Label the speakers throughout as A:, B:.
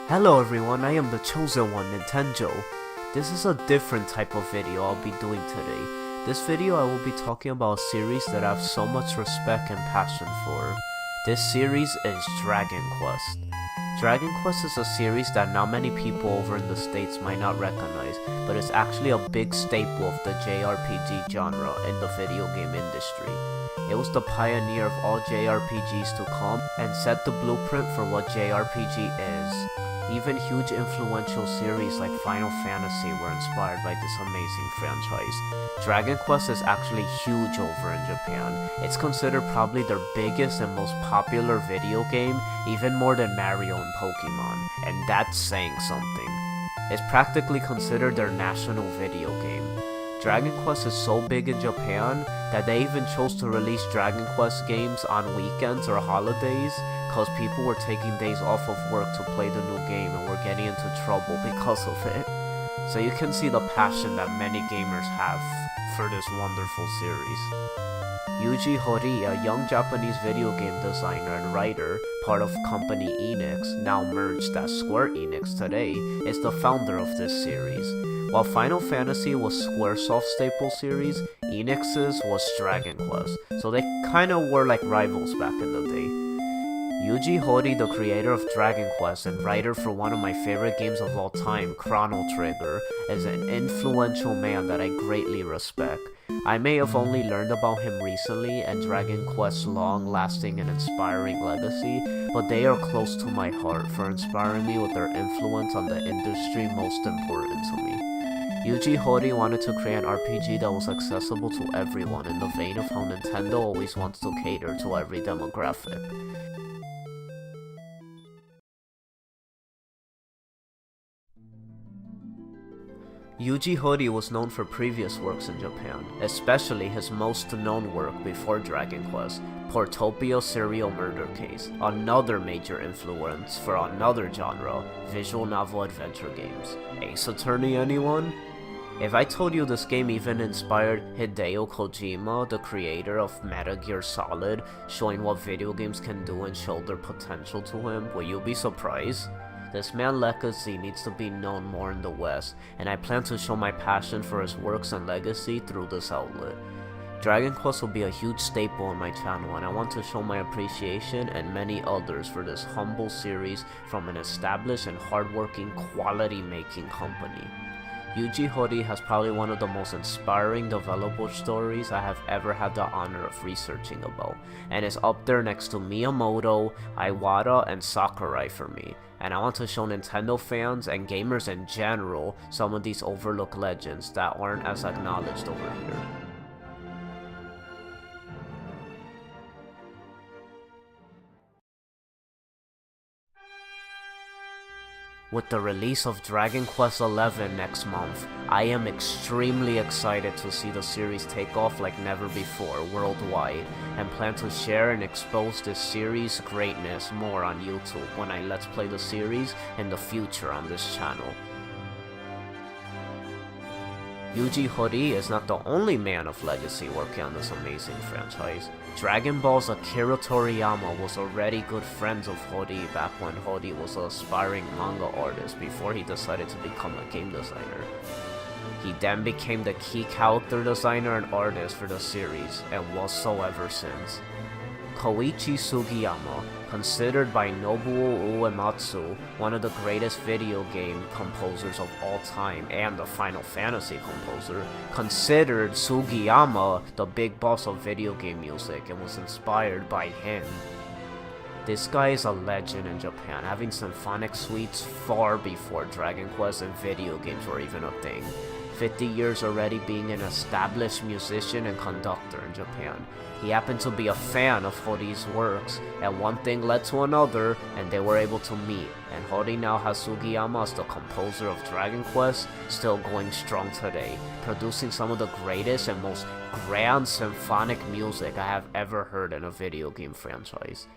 A: Hello everyone, I am the chosen one, Nintendo. This is a different type of video I'll be doing today. This video I will be talking about a series that I have so much respect and passion for. This series is Dragon Quest. Dragon Quest is a series that not many people over in the States might not recognize, but it's actually a big staple of the JRPG genre in the video game industry. It was the pioneer of all JRPGs to come and set the blueprint for what JRPG is. Even huge influential series like Final Fantasy were inspired by this amazing franchise. Dragon Quest is actually huge over in Japan. It's considered probably their biggest and most popular video game, even more than Mario and Pokemon, and that's saying something. It's practically considered their national video game. Dragon Quest is so big in Japan that they even chose to release Dragon Quest games on weekends or holidays because people were taking days off of work to play the new game and were getting into trouble because of it. So you can see the passion that many gamers have for this wonderful series. Yuji Horii, a young Japanese video game designer and writer, part of company Enix, now merged as Square Enix today, is the founder of this series. While Final Fantasy was Squaresoft's staple series, Enix's was Dragon Quest, so they kinda were like rivals back in the day. Yuji Horii, the creator of Dragon Quest and writer for one of my favorite games of all time, Chrono Trigger, is an influential man that I greatly respect. I may have only learned about him recently and Dragon Quest's long-lasting and inspiring legacy, but they are close to my heart for inspiring me with their influence on the industry most important to me. Yuji Horii wanted to create an RPG that was accessible to everyone in the vein of how Nintendo always wants to cater to every demographic. Yuji Horii was known for previous works in Japan, especially his most known work before Dragon Quest, Portopia Serial Murder Case, another major influence for another genre, visual novel adventure games. Ace Attorney, anyone? If I told you this game even inspired Hideo Kojima, the creator of Metal Gear Solid, showing what video games can do and show their potential to him, will you be surprised? This man's legacy needs to be known more in the West, and I plan to show my passion for his works and legacy through this outlet. Dragon Quest will be a huge staple on my channel, and I want to show my appreciation and many others for this humble series from an established and hardworking quality-making company. Yuji Horii has probably one of the most inspiring developer stories I have ever had the honor of researching about, and is up there next to Miyamoto, Iwata, and Sakurai for me. And I want to show Nintendo fans and gamers in general some of these overlooked legends that aren't as acknowledged over here. With the release of Dragon Quest XI next month, I am extremely excited to see the series take off like never before worldwide, and plan to share and expose this series' greatness more on YouTube when I Let's Play the series in the future on this channel. Yuji Horii is not the only man of legacy working on this amazing franchise. Dragon Ball's Akira Toriyama was already good friends of Horii back when Horii was an aspiring manga artist before he decided to become a game designer. He then became the key character designer and artist for the series, and was so ever since. Koichi Sugiyama, considered by Nobuo Uematsu one of the greatest video game composers of all time and the Final Fantasy composer, considered Sugiyama the big boss of video game music and was inspired by him. This guy is a legend in Japan, having symphonic suites far before Dragon Quest and video games were even a thing. 50 years already being an established musician and conductor in Japan. He happened to be a fan of Horii's works, and one thing led to another, and they were able to meet, and Horii now has Sugiyama as the composer of Dragon Quest, still going strong today, producing some of the greatest and most grand symphonic music I have ever heard in a video game franchise.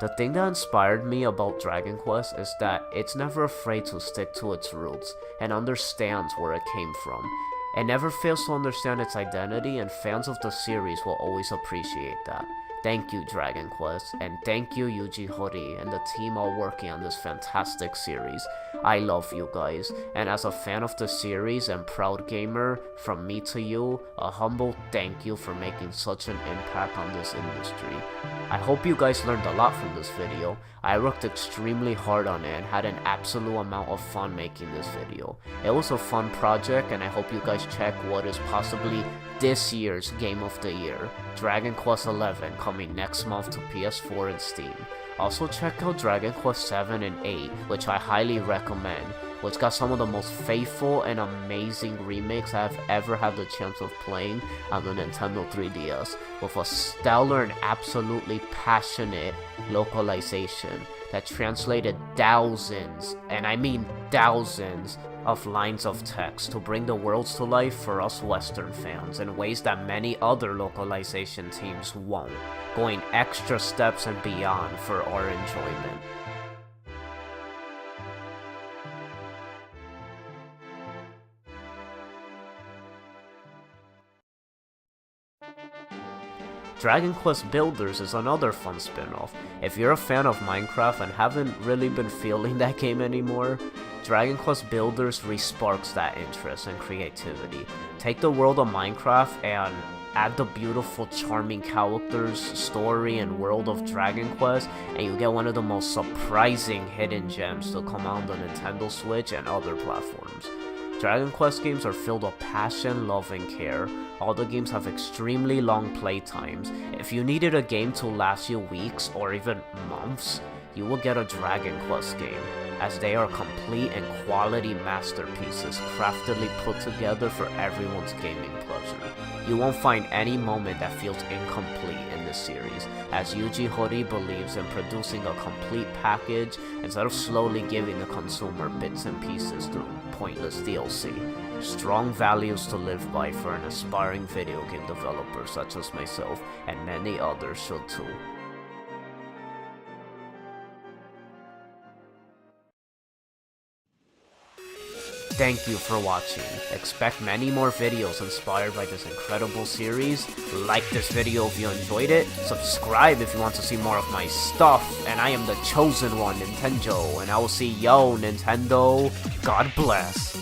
A: The thing that inspired me about Dragon Quest is that it's never afraid to stick to its roots and understands where it came from. It never fails to understand its identity, and fans of the series will always appreciate that. Thank you, Dragon Quest, and thank you, Yuji Horii and the team all working on this fantastic series. I love you guys, and as a fan of the series and proud gamer, from me to you, a humble thank you for making such an impact on this industry. I hope you guys learned a lot from this video. I worked extremely hard on it and had an absolute amount of fun making this video. It was a fun project, and I hope you guys check what is possibly this year's Game of the Year, Dragon Quest XI, coming next month to PS4 and Steam. Also check out Dragon Quest 7 and 8, which I highly recommend, which got some of the most faithful and amazing remakes I've ever had the chance of playing on the Nintendo 3DS, with a stellar and absolutely passionate localization that translated thousands, and I mean thousands, of lines of text to bring the worlds to life for us Western fans in ways that many other localization teams won't, going extra steps and beyond for our enjoyment. Dragon Quest Builders is another fun spin-off. If you're a fan of Minecraft and haven't really been feeling that game anymore, Dragon Quest Builders re-sparks that interest and creativity. Take the world of Minecraft and add the beautiful, charming characters, story, and world of Dragon Quest, and you get one of the most surprising hidden gems to come out on the Nintendo Switch and other platforms. Dragon Quest games are filled with passion, love, and care. All the games have extremely long play times. If you needed a game to last you weeks or even months, you will get a Dragon Quest game, as they are complete and quality masterpieces craftedly put together for everyone's gaming pleasure. You won't find any moment that feels incomplete in this series, as Yuji Horii believes in producing a complete package instead of slowly giving the consumer bits and pieces through pointless DLC. Strong values to live by for an aspiring video game developer such as myself, and many others should too. Thank you for watching. Expect many more videos inspired by this incredible series. Like this video if you enjoyed it. Subscribe if you want to see more of my stuff. And I am the chosen one, Nintendo. And I will see yo, Nintendo. God bless.